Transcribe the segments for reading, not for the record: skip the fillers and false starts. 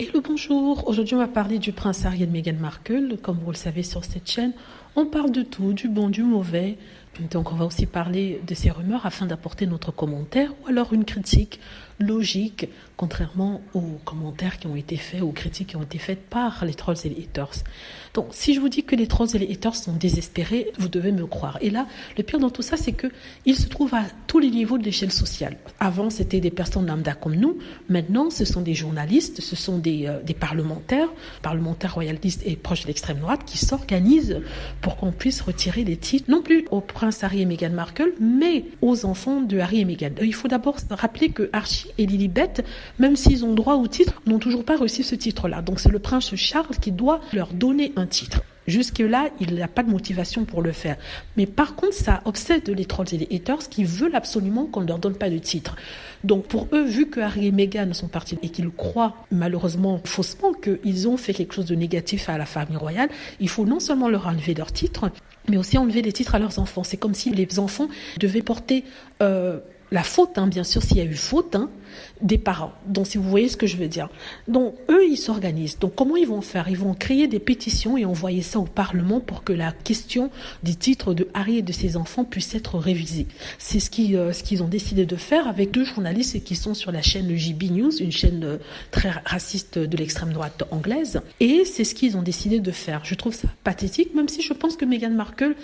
Hello, bonjour. Aujourd'hui, on va parler du prince Harry et de Meghan Markle. Comme vous le savez sur cette chaîne, on parle de tout, du bon, du mauvais. Donc, on va aussi parler de ces rumeurs afin d'apporter notre commentaire ou alors une critique logique, contrairement aux commentaires qui ont été faits, aux critiques qui ont été faites par les trolls et les haters. Donc, si je vous dis que les trolls et les haters sont désespérés, vous devez me croire. Et là, le pire dans tout ça, c'est qu'ils se trouvent à tous les niveaux de l'échelle sociale. Avant, c'était des personnes lambda comme nous. Maintenant, ce sont des journalistes, ce sont des parlementaires royalistes et proches de l'extrême droite qui s'organisent pour qu'on puisse retirer les titres, non plus au prince Harry et Meghan Markle, mais aux enfants de Harry et Meghan. Il faut d'abord rappeler que Archie et Lilibet, même s'ils ont droit au titre, n'ont toujours pas reçu ce titre-là. Donc c'est le prince Charles qui doit leur donner un titre. Jusque-là, il n'a pas de motivation pour le faire. Mais par contre, ça obsède les trolls et les haters qui veulent absolument qu'on ne leur donne pas de titre. Donc pour eux, vu que Harry et Meghan sont partis et qu'ils croient malheureusement faussement qu'ils ont fait quelque chose de négatif à la famille royale, il faut non seulement leur enlever leur titre, mais aussi enlever les titres à leurs enfants. C'est comme si les enfants devaient porter la faute, bien sûr, s'il y a eu faute, des parents. Donc, si vous voyez ce que je veux dire. Donc, eux, ils s'organisent. Donc, comment ils vont faire? Ils vont créer des pétitions et envoyer ça au Parlement pour que la question des titres de Harry et de ses enfants puisse être révisée. C'est ce qu'ils ont décidé de faire avec deux journalistes qui sont sur la chaîne JB News, une chaîne très raciste de l'extrême droite anglaise. Et c'est ce qu'ils ont décidé de faire. Je trouve ça pathétique, même si je pense que Meghan Markle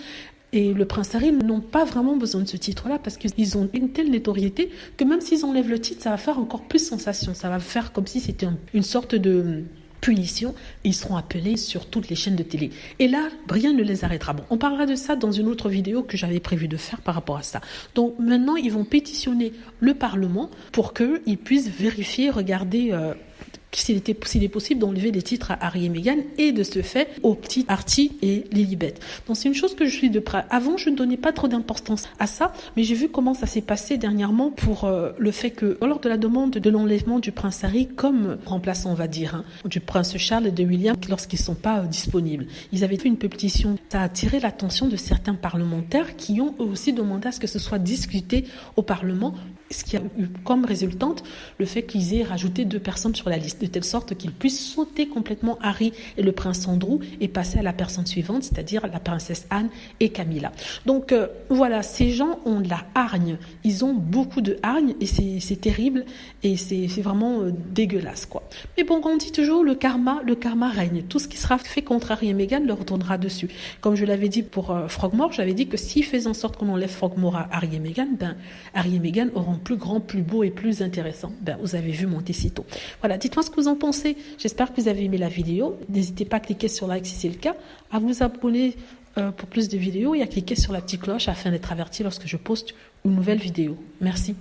et le prince Harry n'ont pas vraiment besoin de ce titre-là parce qu'ils ont une telle notoriété que même s'ils enlèvent le titre, ça va faire encore plus sensation. Ça va faire comme si c'était une sorte de punition. Ils seront appelés sur toutes les chaînes de télé. Et là, rien ne les arrêtera. Bon, on parlera de ça dans une autre vidéo que j'avais prévu de faire par rapport à ça. Donc maintenant, ils vont pétitionner le Parlement pour qu'ils puissent vérifier, regarder s'il est possible d'enlever les titres à Harry et Meghan et de ce fait aux petits Archie et Lilibet. Donc c'est une chose que je suis de près. Avant, je ne donnais pas trop d'importance à ça, mais j'ai vu comment ça s'est passé dernièrement pour le fait que lors de la demande de l'enlèvement du prince Harry comme remplaçant, on va dire, du prince Charles et de William lorsqu'ils ne sont pas disponibles. Ils avaient fait une pétition. Ça a attiré l'attention de certains parlementaires qui ont eux aussi demandé à ce que ce soit discuté au Parlement, ce qui a eu comme résultante le fait qu'ils aient rajouté 2 personnes sur la liste, de telle sorte qu'ils puissent sauter complètement Harry et le prince Andrew et passer à la personne suivante, c'est-à-dire la princesse Anne et Camilla. Donc voilà, ces gens ont de la hargne, ils ont beaucoup de hargne et c'est terrible et c'est vraiment dégueulasse, quoi. Mais bon, on dit toujours le karma règne. Tout ce qui sera fait contre Harry et Meghan leur retournera dessus. Comme je l'avais dit pour Frogmore, j'avais dit que s'ils faisaient en sorte qu'on enlève Frogmore à Harry et Meghan, Harry et Meghan auront plus grand, plus beau et plus intéressant. Vous avez vu monter si tôt. Voilà, dites-moi ce que vous en pensez. J'espère que vous avez aimé la vidéo. N'hésitez pas à cliquer sur like si c'est le cas, à vous abonner pour plus de vidéos et à cliquer sur la petite cloche afin d'être averti lorsque je poste une nouvelle vidéo. Merci.